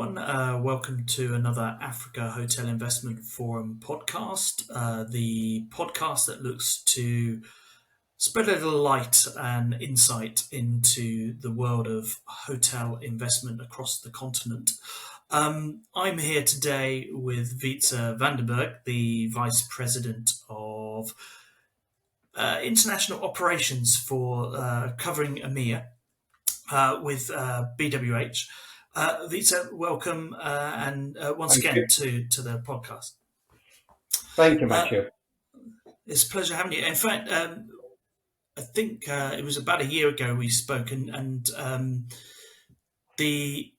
everyone. Welcome to another Africa Hotel Investment Forum podcast, the podcast that looks to spread a little light and insight into the world of hotel investment across the continent. I'm here today with Wytze van der Berk, the Vice President of International Operations for covering EMEA with BWH. Wytze, welcome and once Thank again you. to the podcast. Thank you, Matthew. It's a pleasure having you. In fact, I think it was about a year ago we spoke, and the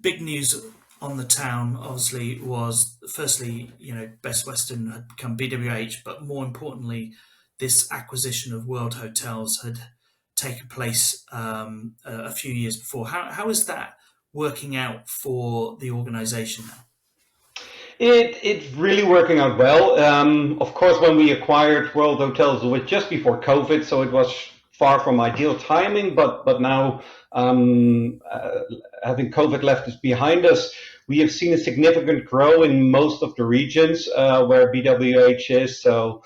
big news on the town obviously was, firstly, Best Western had become BWH, but more importantly, this acquisition of World Hotels had taken place a few years before. How is that working out for the organisation now? It's really working out well. Of course, when we acquired World Hotels, it was just before COVID, so it was far from ideal timing. But now, having COVID left us behind us, we have seen a significant growth in most of the regions where BWH is. So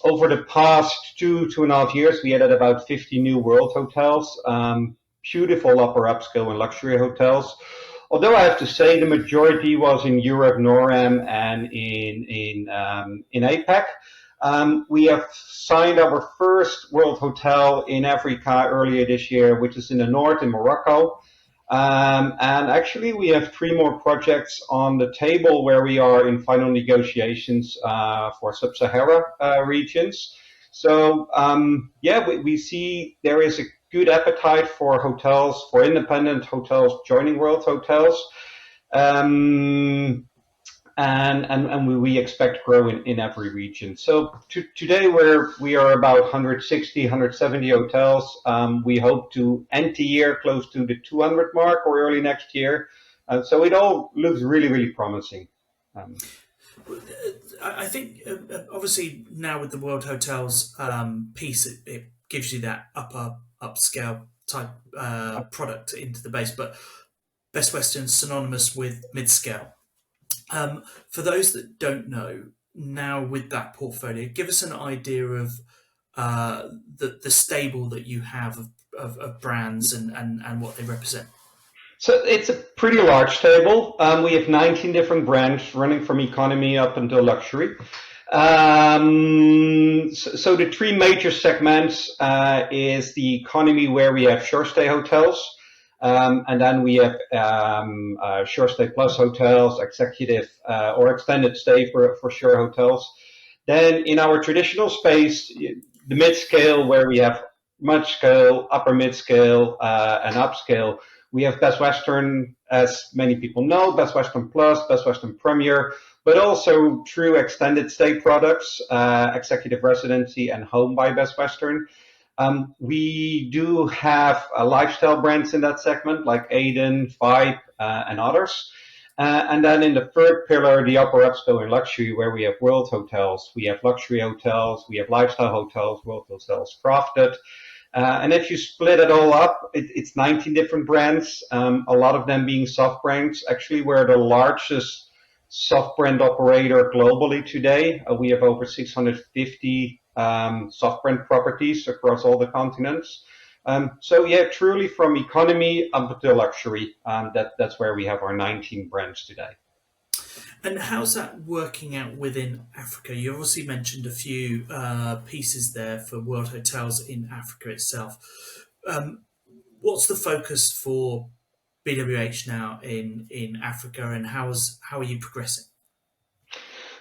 over the past 2.5 years, we added about 50 new World Hotels, beautiful upper upscale and luxury hotels. Although I have to say the majority was in Europe, NORAM, and in APAC. We have signed our first World Hotel in Africa earlier this year, which is in the north in Morocco. And actually, we have 3 more projects on the table where we are in final negotiations for sub-Sahara regions. So, we see there is a good appetite for hotels, for independent hotels joining World Hotels. And we expect growth in every region. So today we are about 160, 170 hotels. We hope to end the year close to the 200 mark or early next year. So it all looks really, really promising. I think obviously now with the World Hotels piece, it gives you that upscale type product into the base, but Best Western synonymous with mid-scale. For those that don't know, now with that portfolio, give us an idea of the stable that you have of brands and what they represent. So it's a pretty large table. We have 19 different brands running from economy up until luxury. So the 3 major segments is the economy, where we have short stay hotels. And then we have short stay plus hotels, executive or extended stay for sure hotels. Then in our traditional space, the mid-scale, where we have much scale, upper mid-scale, and upscale, we have Best Western, as many people know, Best Western Plus, Best Western Premier, but also true extended stay products, executive residency and home by Best Western. We do have lifestyle brands in that segment, like Aden, Vibe, and others. And then in the third pillar, the upper upscale and luxury, where we have World Hotels, we have luxury hotels, we have lifestyle hotels, World Hotels Crafted. And if you split it all up, it's 19 different brands, a lot of them being soft brands. Actually, we're the largest soft brand operator globally today. We have over 650 soft brand properties across all the continents. So truly from economy up to luxury, that's where we have our 19 brands today. And how's that working out within Africa? You obviously mentioned a few pieces there for World Hotels in Africa itself. What's the focus for BWH now in Africa, and how are you progressing?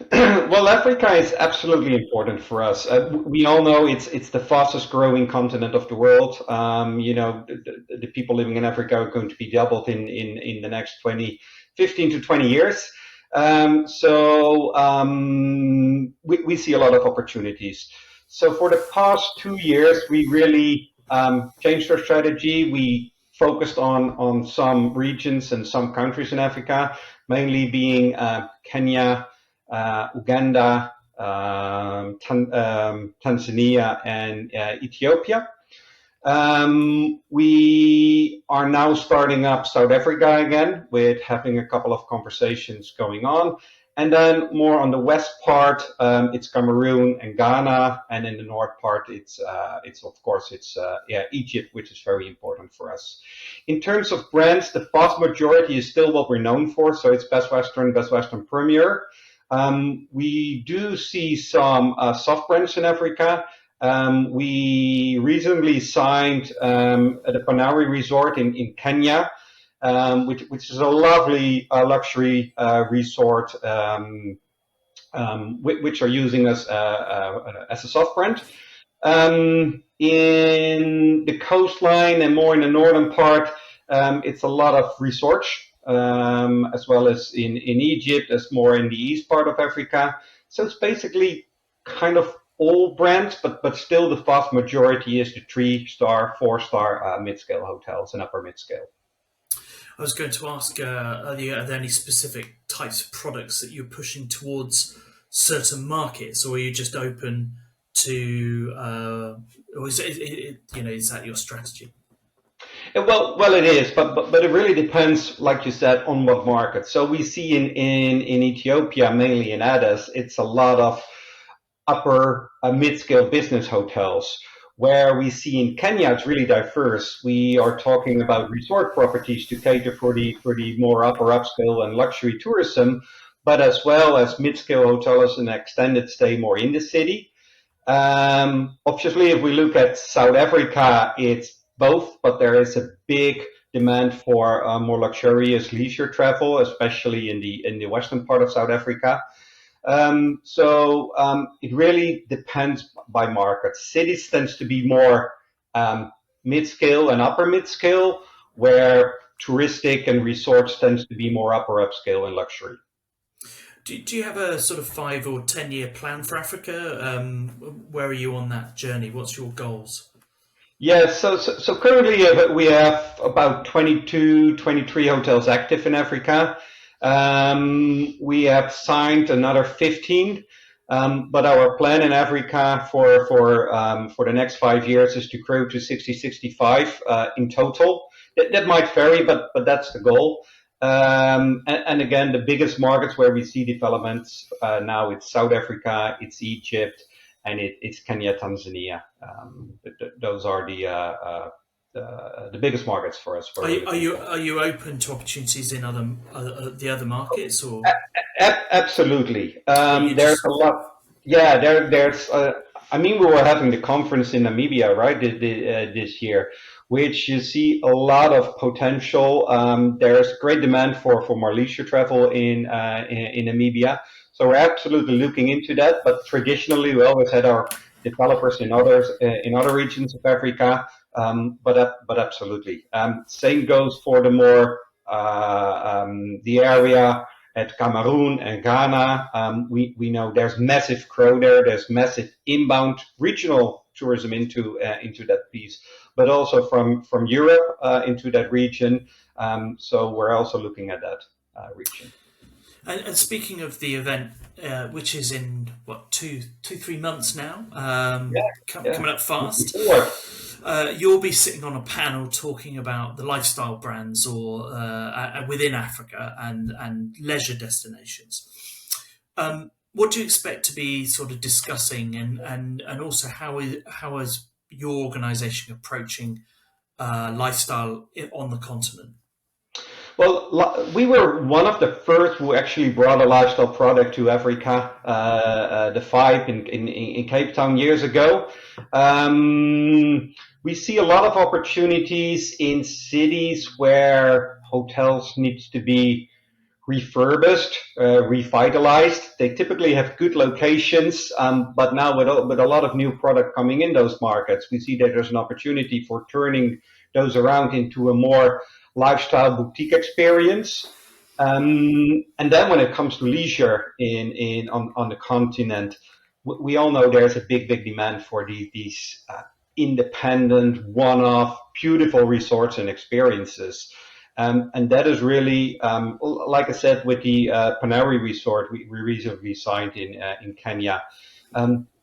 Well, Africa is absolutely important for us. We all know it's the fastest growing continent of the world. The people living in Africa are going to be doubled in the next 15 to 20 years. We see a lot of opportunities. So for the past 2 years, we really changed our strategy. We focused on some regions and some countries in Africa, mainly being Kenya, Uganda, Tanzania, and Ethiopia. We are now starting up South Africa again with having a couple of conversations going on. And then more on the west part, it's Cameroon and Ghana, and in the north part, it's of course Egypt, which is very important for us. In terms of brands, the vast majority is still what we're known for, so it's Best Western Premier. We do see some soft brands in Africa. We recently signed at the Panari Resort in Kenya, which is a lovely luxury resort, which are using us as a soft brand. In the coastline and more in the northern part, it's a lot of resorts, as well as in Egypt, as more in the east part of Africa. So it's basically kind of all brands, but still the vast majority is the 3-star, 4-star mid-scale hotels and upper mid-scale. I was going to ask, are there any specific types of products that you're pushing towards certain markets, or are you just open to, or is is that your strategy? Well, it is, but it really depends, like you said, on what market. So we see in Ethiopia, mainly in Addis, it's a lot of upper mid-scale business hotels. Where we see in Kenya, it's really diverse. We are talking about resort properties to cater for the more upper upscale and luxury tourism, but as well as mid-scale hotels and extended stay more in the city. Obviously, if we look at South Africa, it's both, but there is a big demand for more luxurious leisure travel, especially in the western part of South Africa. It really depends by market. Cities tends to be more mid-scale and upper mid-scale, where touristic and resorts tends to be more upper upscale and luxury. Do you have a sort of 5 or 10 year plan for Africa? Where are you on that journey? What's your goals? Yeah, so currently we have about 22, 23 hotels active in Africa. We have signed another 15, but our plan in Africa for the next 5 years is to grow to 60, 65 in total. That might vary, but that's the goal. And again, the biggest markets where we see developments now, it's South Africa, it's Egypt, and it's Kenya, Tanzania. Those are the biggest markets for us. Are you open to opportunities in the other markets, or Absolutely. There's a lot. Yeah, there's. I mean, we were having the conference in Namibia, right, this year, which you see a lot of potential. There's great demand for more leisure travel in Namibia. So we're absolutely looking into that. But traditionally, we always had our developers in other regions of Africa. But absolutely. Same goes for the more the area at Cameroon and Ghana. We know there's massive growth there. There's massive inbound regional tourism into that piece, but also from Europe into that region. So we're also looking at that region. And speaking of the event, which is in what 3 months now, coming up fast, you'll be sitting on a panel talking about the lifestyle brands or within Africa and leisure destinations. What do you expect to be sort of discussing, and also how is your organisation approaching lifestyle on the continent? Well, we were one of the first who actually brought a lifestyle product to Africa, the Vibe in Cape Town years ago. We see a lot of opportunities in cities where hotels needs to be refurbished, revitalized. They typically have good locations, but now with a lot of new product coming in those markets, we see that there's an opportunity for turning those around into a more lifestyle boutique experience. And then when it comes to leisure on the continent, we all know there's a big demand for these independent, one-off, beautiful resorts and experiences. And that is really, like I said, with the Panari Resort, we recently signed in Kenya.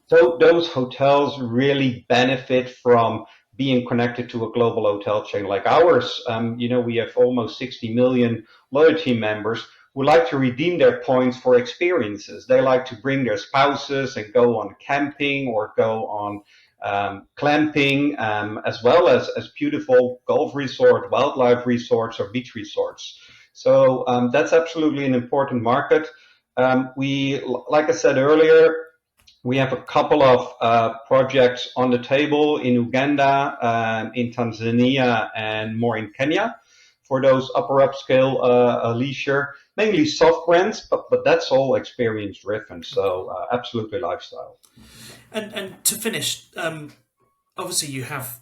So those hotels really benefit from being connected to a global hotel chain like ours. We have almost 60 million loyalty members who like to redeem their points for experiences. They like to bring their spouses and go on camping or go on clamping, as well as beautiful golf resort, wildlife resorts, or beach resorts. So that's absolutely an important market. Like I said earlier, we have a couple of projects on the table in Uganda, in Tanzania, and more in Kenya for those upper upscale leisure, mainly soft brands, but that's all experience driven. So absolutely lifestyle. And to finish, obviously you have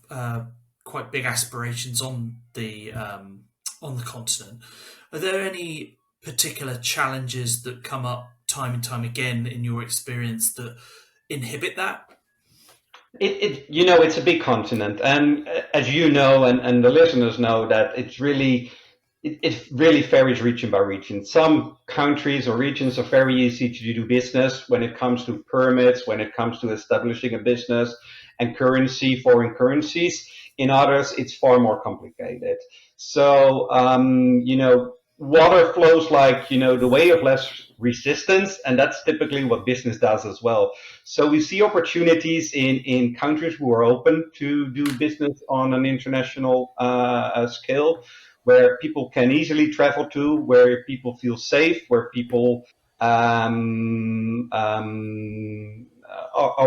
quite big aspirations on the continent. Are there any particular challenges that come up time and time again in your experience that inhibit that? It's a big continent, and as you know, and the listeners know, that it really varies region by region. Some countries or regions are very easy to do business when it comes to permits, when it comes to establishing a business and currency, foreign currencies. In others, it's far more complicated. So, water flows like, the way of less resistance, and that's typically what business does as well. So we see opportunities in countries who are open to do business on an international scale, where people can easily travel to, where people feel safe, where people are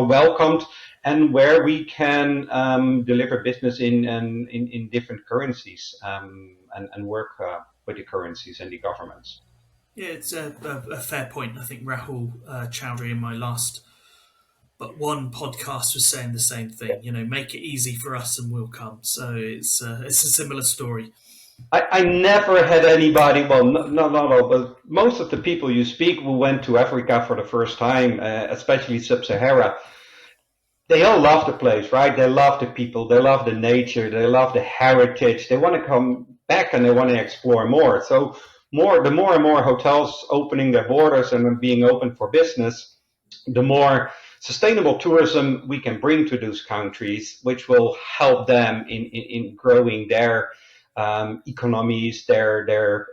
welcomed, and where we can deliver business in different currencies, and work with the currencies and the governments. Yeah, it's a fair point. I think Rahul Chowdhury in my last but one podcast was saying the same thing. Make it easy for us and we'll come. So it's a similar story. I never had anybody, well, not all, but most of the people you speak who went to Africa for the first time, especially Sub-Sahara, they all love the place, right? They love the people, they love the nature, they love the heritage. They want to come back and they want to explore more. So the more and more hotels opening their borders and being open for business, the more sustainable tourism we can bring to those countries, which will help them in growing their economies, their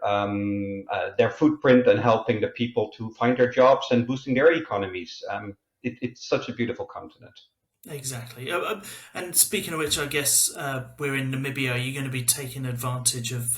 footprint, and helping the people to find their jobs and boosting their economies. It's such a beautiful continent. Exactly. And speaking of which, I guess we're in Namibia. Are you going to be taking advantage of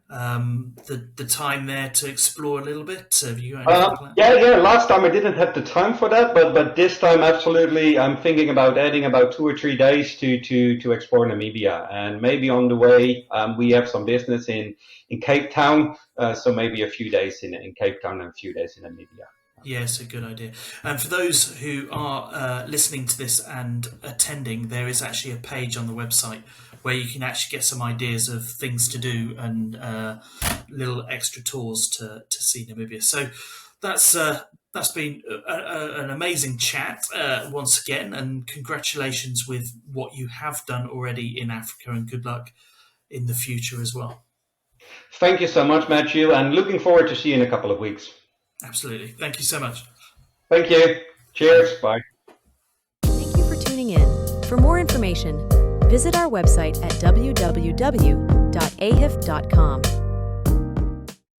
the time there to explore a little bit? Have you got anything planned? Yeah. Last time I didn't have the time for that, but this time absolutely. I'm thinking about adding about 2 or 3 days to explore Namibia, and maybe on the way we have some business in Cape Town, so maybe a few days in Cape Town and a few days in Namibia. Yes, a good idea. And for those who are listening to this and attending, there is actually a page on the website where you can actually get some ideas of things to do and little extra tours to see Namibia. So that's been an amazing chat once again, and congratulations with what you have done already in Africa, and good luck in the future as well. Thank you so much, Matthew, and looking forward to see you in a couple of weeks. Absolutely. Thank you so much. Thank you. Cheers. Bye. Thank you for tuning in. For more information, visit our website at www.ahif.com.